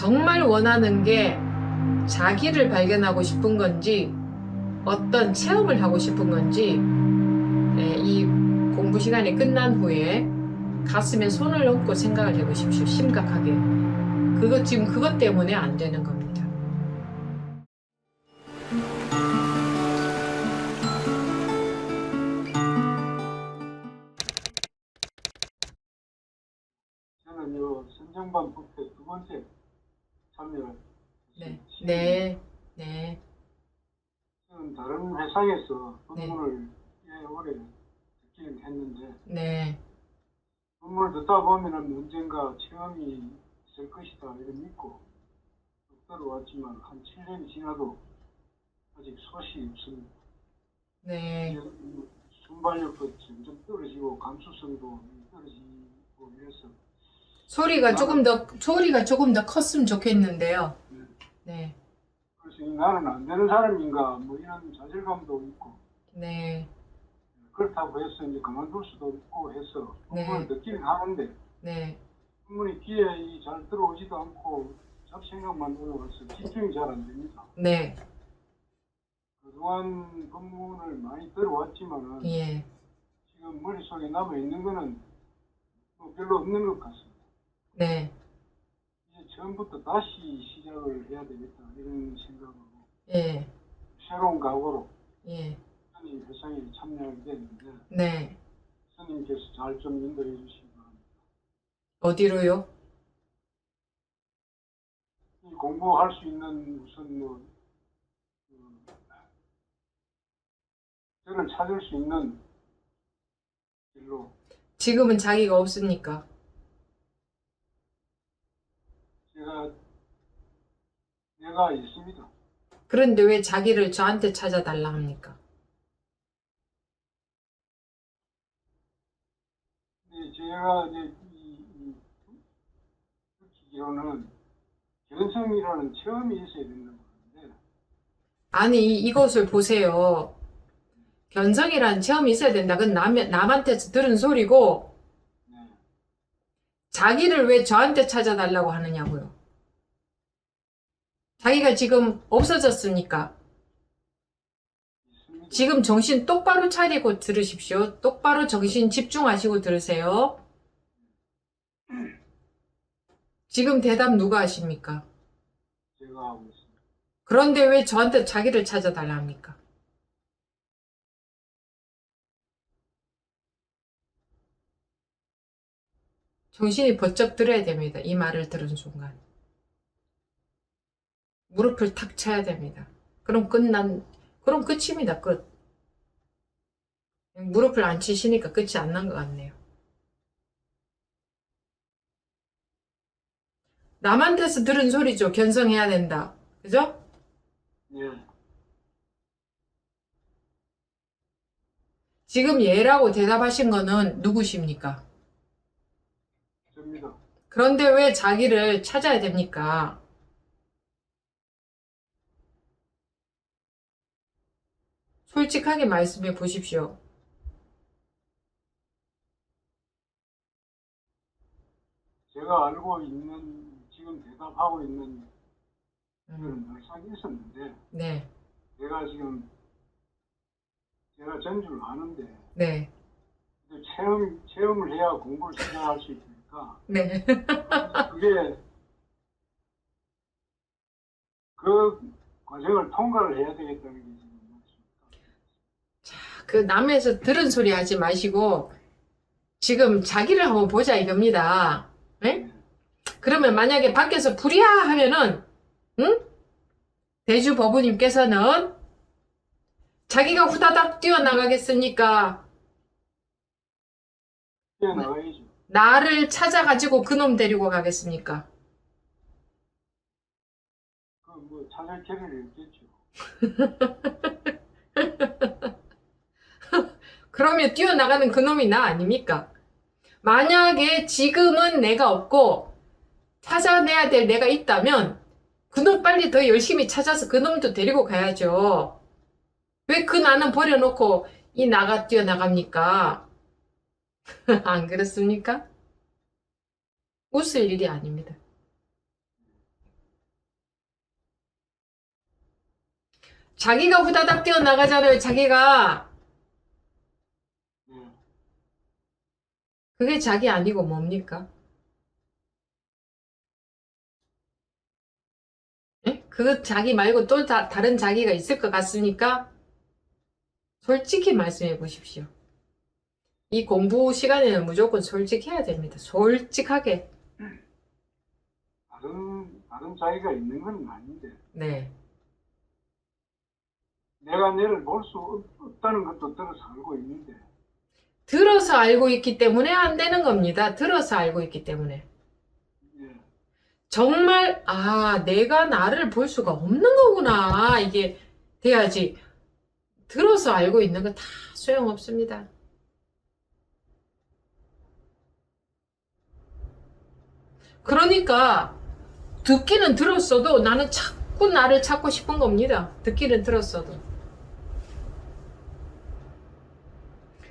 정말 원하는 게 자기를 발견하고 싶은 건지 어떤 체험을 하고 싶은 건지 이 공부 시간이 끝난 후에 가슴에 손을 얹고 생각을 해보십시오. 심각하게. 지금 그것 때문에 안 되는 겁니다. 저는 요 선정반 부패 두 번째 참여를 네. 했습니다. 네. 네. 저는 다른 회사에서 근무를 꽤 오래 듣기는 했는데 네. 근무를 듣다 보면은 언젠가 체험이 있을 것이다 이런 믿고 들어왔지만 한 7년이 지나도 아직 소식이 없습니다. 네. 순발력도 점점 떨어지고 감수성도 떨어지고 이래서 소리가 조금 더 컸으면 좋겠는데요. 네. 그래서 나는 안 되는 사람인가 뭐 이런 자질감도 있고 네. 그렇다고 해서 이제 그만둘 수도 없고 해서 네. 공부를 듣기는 하는데 네. 공문이 귀에 잘 들어오지도 않고 잡생각만 올라와서 집중이 잘 안 됩니다. 네. 그동안 법문을 많이 들어왔지만은 예. 지금 머릿속에 남아있는 거는 뭐 별로 없는 것 같습니다. 네. 이제 처음부터 다시 시작을 해야 되겠다 이런 생각으로 예. 새로운 각오로 예. 선임 회상에 참여하게 됐는데 네. 선임께서 잘 좀 인도해 주시기 바랍니다. 어디로요? 이 공부할 수 있는 우선 뭐 저를 찾을 수 있는 길로 지금은 자기가 없으니까. 내가 있습니다. 그런데 왜 자기를 저한테 찾아달라 합니까? 근데 제가 이제 느끼기로는 견성이라는 체험이 있어야 된다고 하는데 아니, 이것을 보세요. 견성이라는 체험이 있어야 된다. 그건 남한테 들은 소리고, 네, 자기를 왜 저한테 찾아달라고 하느냐고요. 자기가 지금 없어졌으니까. 있습니다. 지금 정신 똑바로 차리고 들으십시오. 똑바로 정신 집중하시고 들으세요. 지금 대답 누가 하십니까? 제가 하고 있습니다. 그런데 왜 저한테 자기를 찾아달라 합니까? 정신이 번쩍 들어야 됩니다. 이 말을 들은 순간. 무릎을 탁 쳐야 됩니다. 그럼 끝입니다. 끝. 무릎을 안 치시니까 끝이 안 난 것 같네요. 남한테서 들은 소리죠. 견성해야 된다. 그죠? 네, 지금 예라고 대답하신 거는 누구십니까? 접니다. 그런데 왜 자기를 찾아야 됩니까? 솔직하게 말씀해 보십시오. 제가 알고 있는 지금 대답하고 있는 그런 말씀이 있었는데 네. 제가 전주를 아는데 네. 체험을 해야 공부를 시작할 수 있으니까 네. 그게 그 과정을 통과를 해야 되겠다는 게 지금 말씀입니다. 그 남에서 들은 소리 하지 마시고 지금 자기를 한번 보자 이겁니다. 네? 그러면 만약에 밖에서 불이야 하면은 응? 대주 법우님께서는 자기가 후다닥 뛰어나가겠습니까? 뛰어나가야죠. 나를 찾아가지고 그놈 데리고 가겠습니까? 그 뭐 찾을 길을 있겠죠. 그러면 뛰어나가는 그놈이 나 아닙니까? 만약에 지금은 내가 없고 찾아내야 될 내가 있다면 그놈 빨리 더 열심히 찾아서 그놈도 데리고 가야죠. 왜 그 나는 버려놓고 이 나가 뛰어나갑니까? 안 그렇습니까? 웃을 일이 아닙니다. 자기가 후다닥 뛰어나가잖아요. 자기가. 네. 그게 자기 아니고 뭡니까? 예? 그 자기 말고 또 다른 자기가 있을 것 같습니까? 솔직히 말씀해 보십시오. 이 공부 시간에는 무조건 솔직해야 됩니다. 솔직하게. 다른 자기가 있는 건 아닌데, 네. 내가 내를 볼 수 없다는 것도 들어서 알고 있는데, 들어서 알고 있기 때문에 안 되는 겁니다. 들어서 알고 있기 때문에. 예. 정말, 아, 내가 나를 볼 수가 없는 거구나. 이게 돼야지. 들어서 알고 있는 거 다 소용없습니다. 그러니까, 듣기는 들었어도 나는 자꾸 나를 찾고 싶은 겁니다. 듣기는 들었어도.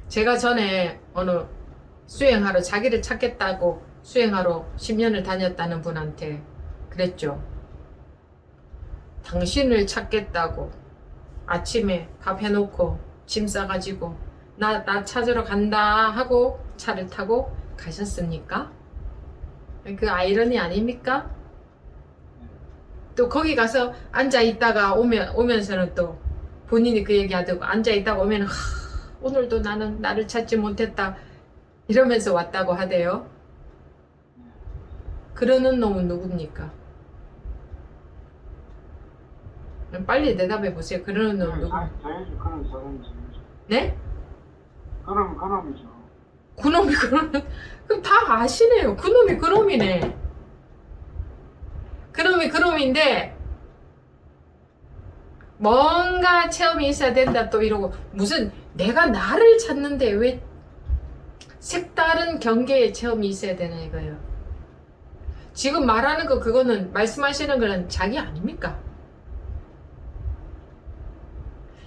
제가 전에 어느 수행하러 자기를 찾겠다고 수행하러 10년을 다녔다는 분한테 그랬죠. 당신을 찾겠다고 아침에 밥 해놓고 짐 싸가지고 나 찾으러 간다 하고 차를 타고 가셨습니까? 그 아이러니 아닙니까? 또 거기 가서 앉아 있다가 오면서는 또 본인이 그 얘기 하더고 앉아 있다가 오면 오늘도 나는 나를 찾지 못했다 이러면서 왔다고 하대요. 그러는 놈은 누굽니까? 빨리 대답해 보세요. 그러는 놈은 누구? 저희도 그런 사람이 저희죠. 네? 그럼 그놈이죠. 그놈이 그럼 다 아시네요. 그놈이 그놈이네. 그놈이 그놈인데 뭔가 체험이 있어야 된다 또 이러고 무슨 내가 나를 찾는데 왜 색다른 경계의 체험이 있어야 되나 이거예요. 지금 말하는 거 그거는 말씀하시는 거는 자기 아닙니까?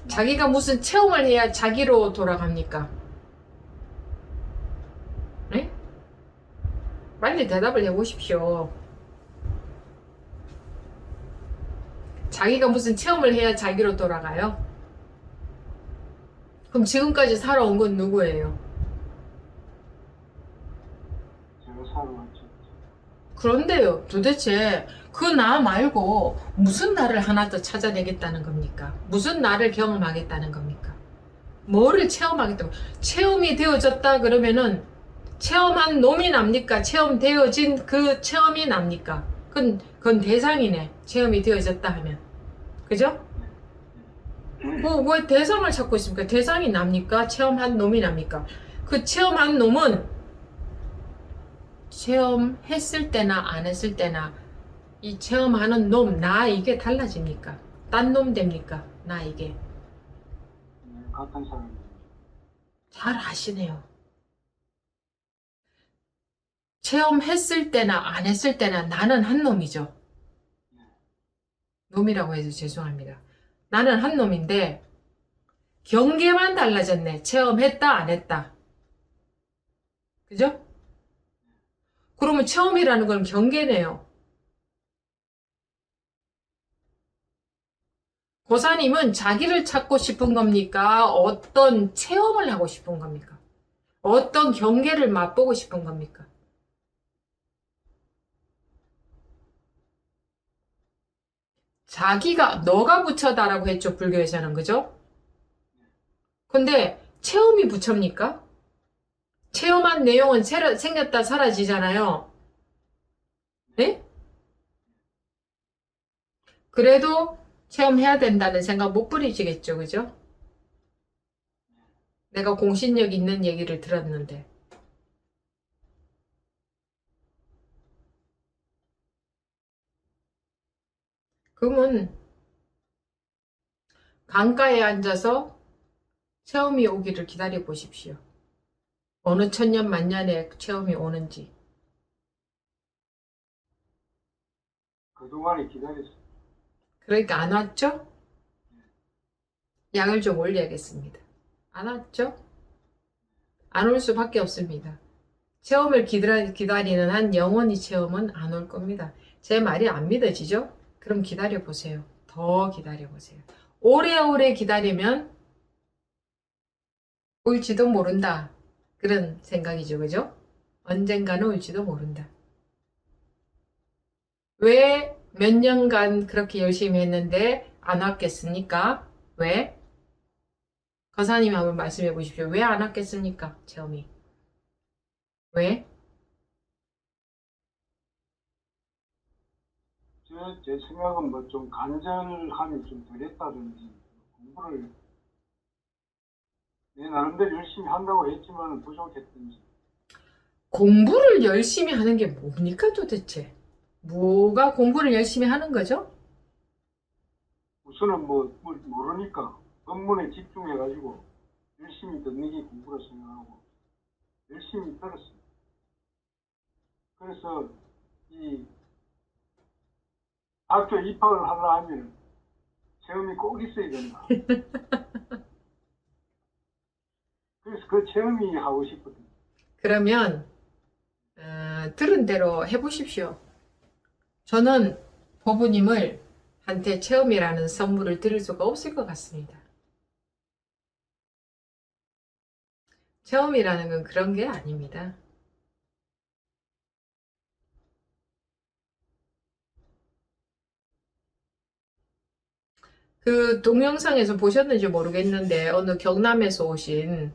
자기가 무슨 체험을 해야 자기로 돌아갑니까? 네? 빨리 대답을 해보십시오. 자기가 무슨 체험을 해야 자기로 돌아가요? 그럼 지금까지 살아온 건 누구예요? 제가 살아왔죠. 그런데요, 도대체 그 나 말고 무슨 나를 하나 더 찾아내겠다는 겁니까? 무슨 나를 경험하겠다는 겁니까? 뭐를 체험하겠다고? 체험이 되어졌다 그러면은 체험한 놈이 납니까? 체험되어진 그 체험이 납니까? 그건 대상이네. 체험이 되어졌다 하면. 그죠? 왜 대상을 찾고 있습니까? 대상이 납니까? 체험한 놈이 납니까? 그 체험한 놈은 체험했을 때나 안 했을 때나 이 체험하는 놈, 나 이게 달라집니까? 딴 놈 됩니까? 나 이게. 같은 사람이. 잘 아시네요. 체험했을 때나 안 했을 때나 나는 한 놈이죠. 놈이라고 해서 죄송합니다. 나는 한 놈인데 경계만 달라졌네. 체험했다 안 했다. 그죠? 그러면 체험이라는 건 경계네요. 고사님은 자기를 찾고 싶은 겁니까? 어떤 체험을 하고 싶은 겁니까? 어떤 경계를 맛보고 싶은 겁니까? 자기가 너가 부처다라고 했죠. 불교에서는. 그죠? 근데 체험이 부처입니까? 체험한 내용은 생겼다 사라지잖아요. 네? 그래도 체험해야 된다는 생각 못 버리시겠죠. 그죠? 내가 공신력 있는 얘기를 들었는데. 그러면 강가에 앉아서 체험이 오기를 기다려 보십시오. 어느 천년 만년에 체험이 오는지. 그동안에 기다렸어요. 그러니까 안 왔죠? 양을 좀 올려야겠습니다. 안 왔죠? 안 올 수밖에 없습니다. 체험을 기다리는 한 영원히 체험은 안 올 겁니다. 제 말이 안 믿어지죠? 그럼 기다려 보세요. 더 기다려 보세요. 오래오래 기다리면 올지도 모른다. 그런 생각이죠. 그죠? 언젠가는 올지도 모른다. 왜 몇 년간 그렇게 열심히 했는데 안 왔겠습니까? 왜? 거사님이 한번 말씀해 보십시오. 왜 안 왔겠습니까? 체험이. 왜? 제 생각은 뭐 좀 간절함이 좀 덜했다든지 공부를 내 나름대로 열심히 한다고 했지만 부족했든지 공부를 열심히 하는 게 뭡니까 도대체? 뭐가 공부를 열심히 하는 거죠? 우선은 모르니까 법문에 집중해가지고 열심히 듣는 게 공부라 생각하고 열심히 들었어요. 그래서 이 학교 입학을 하려 하면 체험이 꼭 있어야 된다. 그래서 그 체험이 하고 싶거든요. 그러면 들은 대로 해보십시오. 저는 보부님을 한테 체험이라는 선물을 드릴 수가 없을 것 같습니다. 체험이라는 건 그런 게 아닙니다. 그 동영상에서 보셨는지 모르겠는데 어느 경남에서 오신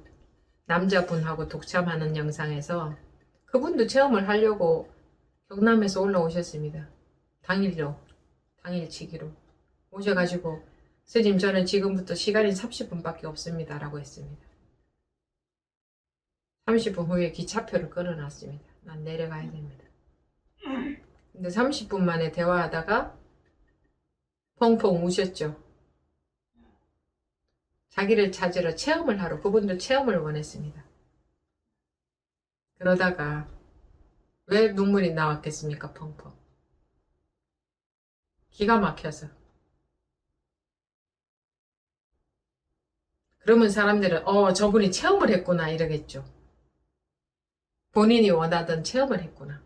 남자분하고 독참하는 영상에서 그분도 체험을 하려고 경남에서 올라오셨습니다. 당일치기로 오셔가지고 스님 저는 지금부터 시간이 30분밖에 없습니다 라고 했습니다. 30분 후에 기차표를 끊어놨습니다. 난 내려가야 됩니다. 근데 30분 만에 대화하다가 펑펑 우셨죠. 자기를 찾으러 체험을 하러 그분도 체험을 원했습니다. 그러다가 왜 눈물이 나왔겠습니까? 펑펑. 기가 막혀서. 그러면 사람들은 저분이 체험을 했구나 이러겠죠. 본인이 원하던 체험을 했구나.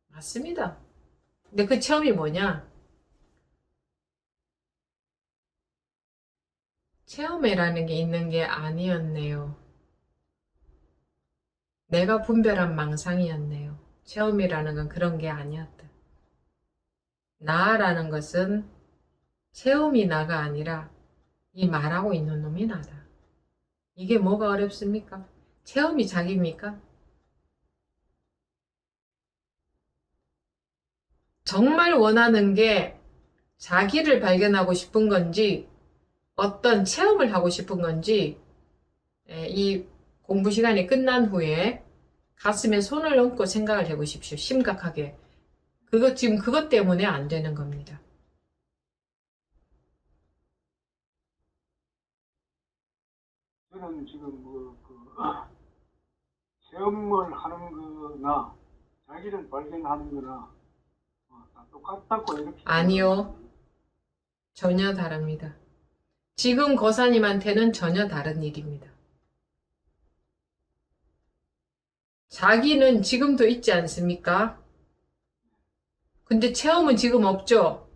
맞습니다. 근데 그 체험이 뭐냐? 체험이라는 게 있는 게 아니었네요. 내가 분별한 망상이었네요. 체험이라는 건 그런 게 아니었다. 나라는 것은 체험이 나가 아니라 이 말하고 있는 놈이 나다. 이게 뭐가 어렵습니까? 체험이 자기입니까? 정말 원하는 게 자기를 발견하고 싶은 건지 어떤 체험을 하고 싶은 건지 이 공부 시간이 끝난 후에 가슴에 손을 얹고 생각을 해보십시오. 심각하게. 지금 그것 때문에 안 되는 겁니다. 저는 지금 체험을 하는 거나 자기를 발견하는 거나 다 똑같다고 이렇게 아니요. 전혀 다릅니다. 지금 거사님한테는 전혀 다른 일입니다. 자기는 지금도 있지 않습니까? 근데 체험은 지금 없죠?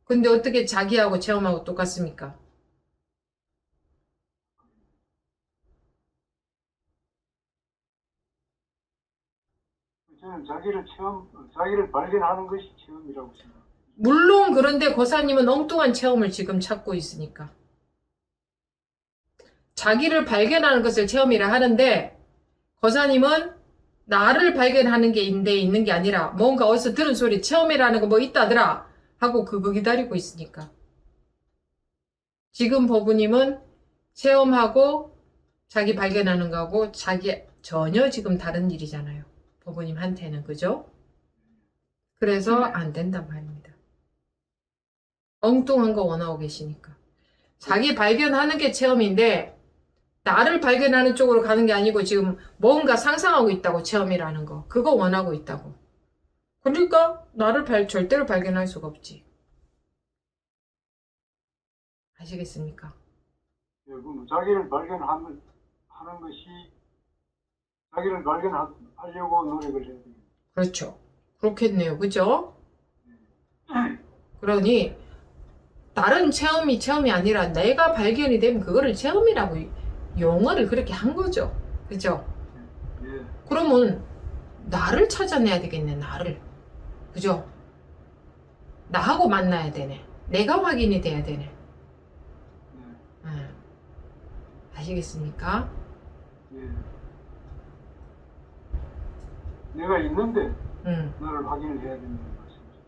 근데 어떻게 자기하고 체험하고 똑같습니까? 저는 자기를 발견하는 것이 체험이라고 생각합니다. 물론 그런데 거사님은 엉뚱한 체험을 지금 찾고 있으니까. 자기를 발견하는 것을 체험이라 하는데 거사님은 나를 발견하는 게 있는 게 아니라 뭔가 어디서 들은 소리 체험이라는 거 뭐 있다더라 하고 그거 기다리고 있으니까. 지금 법부님은 체험하고 자기 발견하는 거하고 자기 전혀 지금 다른 일이잖아요. 법부님한테는 그죠? 그래서 안 된단 말입니다. 엉뚱한 거 원하고 계시니까. 자기 발견하는 게 체험인데 나를 발견하는 쪽으로 가는 게 아니고 지금 뭔가 상상하고 있다고 체험이라는 거. 그거 원하고 있다고. 그러니까 나를 절대로 발견할 수가 없지. 아시겠습니까? 예, 그럼 자기를 발견하는 것이 자기를 발견하려고 노력을 해야 됩니다. 그렇죠. 그렇겠네요. 그죠? 그러니 다른 체험이 아니라 내가 발견이 되면 그거를 체험이라고 용어를 그렇게 한 거죠. 그죠? 예, 그러면 나를 찾아내야 되겠네, 나를. 그죠? 나하고 만나야 되네. 내가 확인이 돼야 되네. 예, 아시겠습니까? 예. 내가 있는데 응. 나를 확인을 해야 된다는 말씀이죠.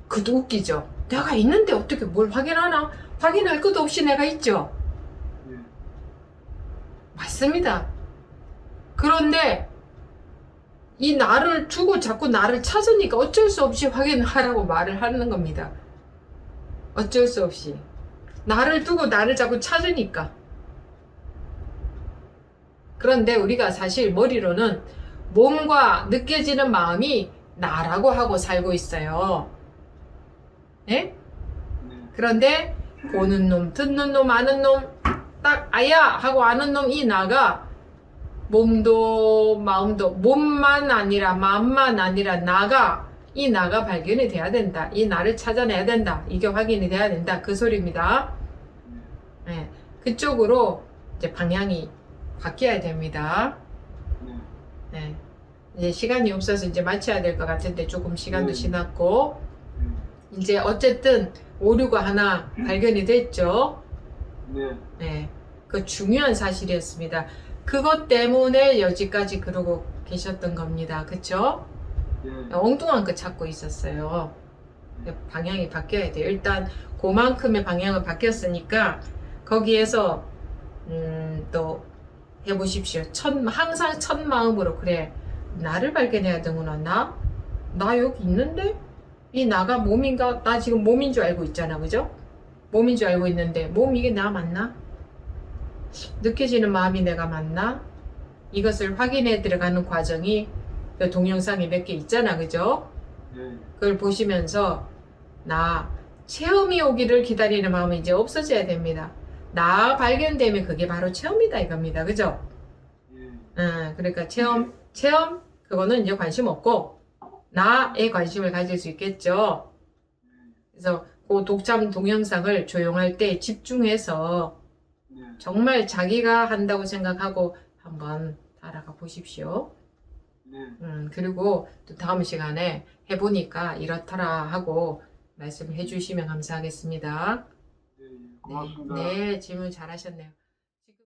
그도 웃기죠. 내가 있는데 어떻게 뭘 확인하나? 확인할 것도 없이 내가 있죠. 예, 맞습니다. 그런데 이 나를 두고 자꾸 나를 찾으니까 어쩔 수 없이 확인하라고 말을 하는 겁니다. 어쩔 수 없이. 나를 두고 나를 자꾸 찾으니까. 그런데 우리가 사실 머리로는 몸과 느껴지는 마음이 나라고 하고 살고 있어요. 예? 네, 그런데 보는 놈, 듣는 놈, 아는 놈, 딱 아야 하고 아는 놈 이 나가 몸도 마음도 몸만 아니라 마음만 아니라 나가 이 나가 발견이 돼야 된다. 이 나를 찾아내야 된다. 이게 확인이 돼야 된다. 그 소리입니다. 예, 그쪽으로 이제 방향이 바뀌어야 됩니다. 네, 예, 이제 시간이 없어서 이제 마쳐야 될 것 같은데 조금 시간도 네. 지났고 네, 이제 어쨌든 오류가 하나 발견이 됐죠. 네, 예, 그 중요한 사실이었습니다. 그것 때문에 여기까지 그러고 계셨던 겁니다. 그쵸? 네, 엉뚱한 거 찾고 있었어요. 방향이 바뀌어야 돼요. 일단 그만큼의 방향은 바뀌었으니까 거기에서 또 해보십시오. 항상 첫 마음으로 그래 나를 발견해야 되구나. 나 여기 있는데 이 나가 몸인가? 나 지금 몸인 줄 알고 있잖아. 그죠? 몸인 줄 알고 있는데 몸 이게 나 맞나? 느껴지는 마음이 내가 맞나? 이것을 확인해 들어가는 과정이 그 동영상이 몇 개 있잖아. 그죠? 네, 그걸 보시면서 나 체험이 오기를 기다리는 마음은 이제 없어져야 됩니다. 나 발견되면 그게 바로 체험이다 이겁니다. 그죠? 예, 그러니까 체험 그거는 이제 관심 없고 나에 관심을 가질 수 있겠죠. 그래서 그 독참 동영상을 조용할 때 집중해서 네, 정말 자기가 한다고 생각하고 한번 따라가 보십시오. 네, 그리고 또 다음 시간에 해보니까 이렇더라 하고 말씀해 주시면 감사하겠습니다. 네, 고맙습니다. 네, 질문 잘하셨네요.